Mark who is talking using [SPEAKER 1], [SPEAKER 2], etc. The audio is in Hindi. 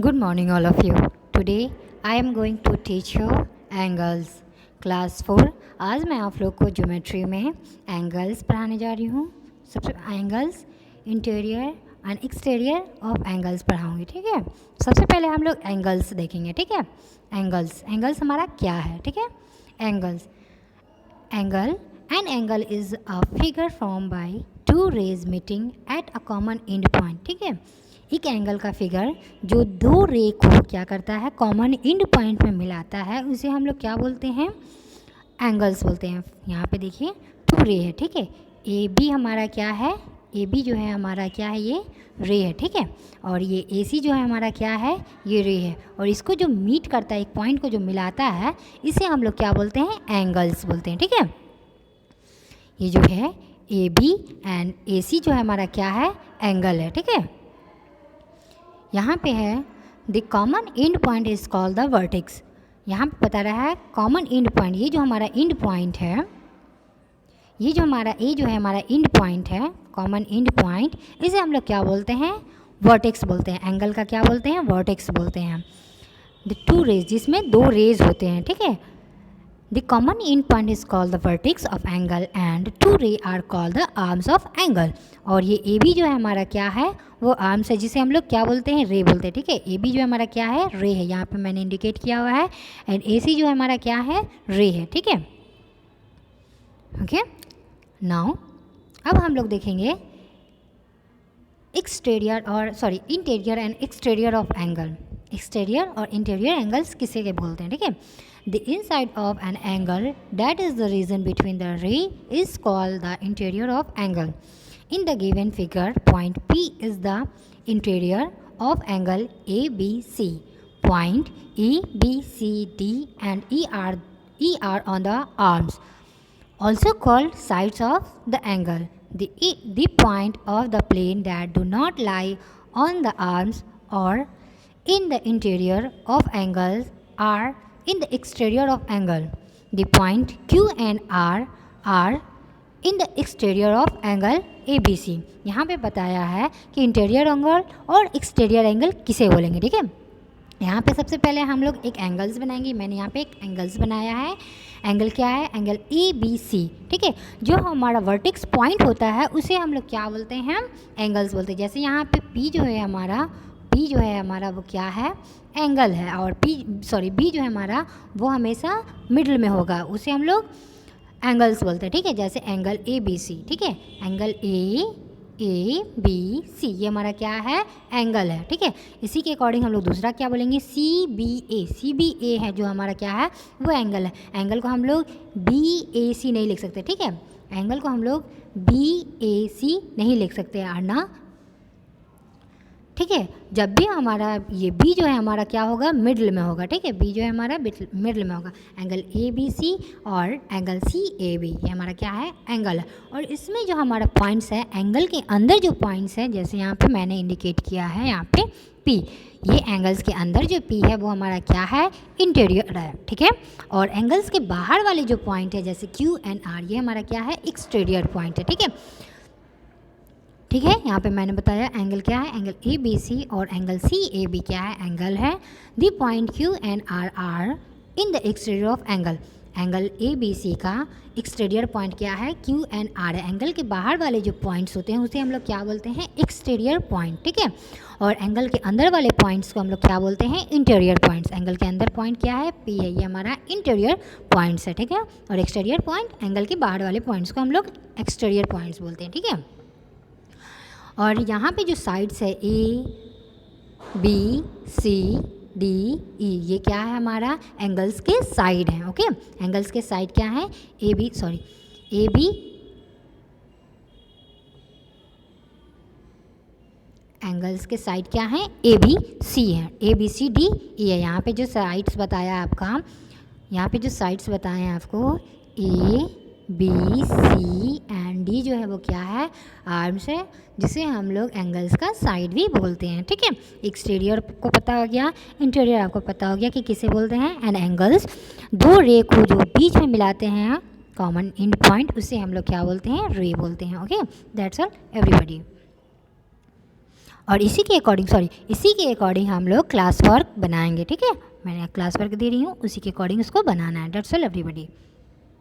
[SPEAKER 1] Good morning, all of you. Today I am going to teach you angles. Class 4 आज मैं आप लोग को ज्योमेट्री में एंगल्स पढ़ाने जा रही हूँ. सबसे angles interior and exterior of angles पढ़ाऊँगी. ठीक है. सबसे पहले हम लोग एंगल्स देखेंगे. ठीक है. एंगल्स हमारा क्या है. ठीक है. An angle is a figure form by two rays meeting at a common end point. ठीक है. एक एंगल का फिगर जो दो रे को क्या करता है, कॉमन एंड पॉइंट में मिलाता है, उसे हम लोग क्या बोलते हैं, एंगल्स बोलते हैं. यहाँ पे देखिए टू रे है. ठीक है. ए बी हमारा क्या है, ए बी जो है हमारा क्या है, ये रे है. ठीक है. और ये ए सी जो है हमारा क्या है, ये रे है. और इसको जो मीट करता है, एक पॉइंट को जो मिलाता है, इसे हम लोग क्या बोलते हैं, एंगल्स बोलते हैं. ठीक है. ये जो है ए बी एंड ए सी जो है हमारा क्या है, एंगल है. ठीक है. यहाँ पे है the common end point is called the vertex. यहाँ पे बता रहा है कॉमन एंड पॉइंट, ये जो हमारा एंड पॉइंट है, ये जो हमारा ए जो है हमारा एंड पॉइंट है, कॉमन एंड पॉइंट, इसे हम लोग क्या बोलते हैं, वर्टेक्स बोलते हैं. एंगल का क्या बोलते हैं, वर्टेक्स बोलते हैं. द टू रेज, जिसमें दो रेज होते हैं. ठीक है. The common end point is called the vertex of angle and two ray are called the arms of angle. और ये ए बी जो है हमारा क्या है, वो आर्म्स है, जिसे हम लोग क्या बोलते हैं, रे बोलते हैं. ठीक है. ए बी जो है हमारा क्या है, रे है. यहाँ पे मैंने इंडिकेट किया हुआ है. एंड ए सी जो है हमारा क्या है, रे है. ठीक है. ओके. नाउ अब हम लोग देखेंगे interior and exterior of angle. Exterior और इंटीरियर एंगल्स किसे के बोलते हैं. ठीक है. The inside of an angle, that is the region between the ray, is called the interior of angle. In the given figure, point P is the interior of angle ABC. Point E, B, C, D and E are on the arms, also called sides of the angle. The point of the plane that do not lie on the arms or in the interior of angles are in the exterior of angle. The point Q and R are in the exterior of angle ABC. यहाँ पे बताया है कि इंटीरियर एंगल और एक्सटीरियर एंगल किसे बोलेंगे. ठीक है. यहाँ पे सबसे पहले हम लोग एक एंगल्स बनाएंगे. मैंने यहाँ पे एक एंगल्स बनाया है. एंगल क्या है, एंगल ए बी सी. ठीक है. जो हमारा वर्टेक्स पॉइंट होता है उसे हम लोग क्या बोलते हैं, एंगल्स बोलते हैं. जैसे यहाँ पे पी जो है हमारा वो क्या है, एंगल है. और बी जो है हमारा वो हमेशा मिडल में होगा, उसे हम लोग एंगल्स बोलते हैं. ठीक है. जैसे एंगल ए बी सी. ठीक है. एंगल ए बी सी, ये हमारा क्या है, एंगल है. ठीक है. इसी के अकॉर्डिंग हम लोग दूसरा क्या बोलेंगे, सी बी ए है जो हमारा क्या है, वो एंगल है. एंगल को हम लोग बी ए सी नहीं लिख सकते. ठीक है. एंगल को हम लोग बी ए सी नहीं लिख सकते और ना. ठीक है. जब भी हमारा ये बी जो है हमारा क्या होगा, मिडल में होगा. ठीक है. बी जो है हमारा मिडल में होगा. एंगल ए बी सी और एंगल सी ए बी, ये हमारा क्या है, एंगल है. और इसमें जो हमारा पॉइंट्स है, एंगल के अंदर जो पॉइंट्स है, जैसे यहाँ पे मैंने इंडिकेट किया है यहाँ पे पी, ये एंगल्स के अंदर जो पी है वो हमारा क्या है, इंटीरियर है. ठीक है. और एंगल्स के बाहर वाले जो पॉइंट है जैसे क्यू एंड आर, ये हमारा क्या है, एक्सटीरियर पॉइंट है. ठीक है. ठीक है. यहाँ पे मैंने बताया एंगल क्या है, एंगल ए बी सी और एंगल सी ए बी क्या है, एंगल है. The point Q and R in the exterior of angle. Angle A B C का एक्सटीरियर पॉइंट क्या है, क्यू एंड आर है. एंगल के बाहर वाले जो पॉइंट्स होते हैं उसे हम लोग क्या बोलते हैं, एक्सटीरियर पॉइंट. ठीक है. और एंगल के अंदर वाले पॉइंट्स को हम लोग क्या बोलते हैं, इंटीरियर पॉइंट्स. एंगल के अंदर पॉइंट क्या है, पी है, ये हमारा इंटीरियर पॉइंट्स है. ठीक है. और एक्सटीरियर पॉइंट, एंगल के बाहर वाले पॉइंट्स को हम लोग एक्सटीरियर पॉइंट्स बोलते हैं. ठीक है. और यहाँ पे जो साइड्स है ए बी सी डी ई, ये क्या है, हमारा एंगल्स के साइड हैं. ओके. एंगल्स के साइड क्या है, ए बी एंगल्स के साइड क्या है, ए बी सी है, ए बी सी डी ई है. यहाँ पे जो साइड्स बताया आपका, यहाँ पे जो साइड्स बताए हैं आपको, A B C and D जो है वो क्या है, आर्म्स है, जिसे हम लोग एंगल्स का साइड भी बोलते हैं. ठीक है. एक्सटीरियर को पता हो गया, इंटीरियर आपको पता हो गया कि किसे बोलते हैं. एंड एंगल्स, दो रे को जो बीच में मिलाते हैं, कॉमन एंड पॉइंट, उसे हम लोग क्या बोलते हैं, रे बोलते हैं. ओके. That's all everybody. और इसी के अकॉर्डिंग हम लोग क्लास वर्क बनाएंगे, ठीक है। मैंने क्लास वर्क दे रही हूँ, उसी के अकॉर्डिंग उसको बनाना है। That's all everybody.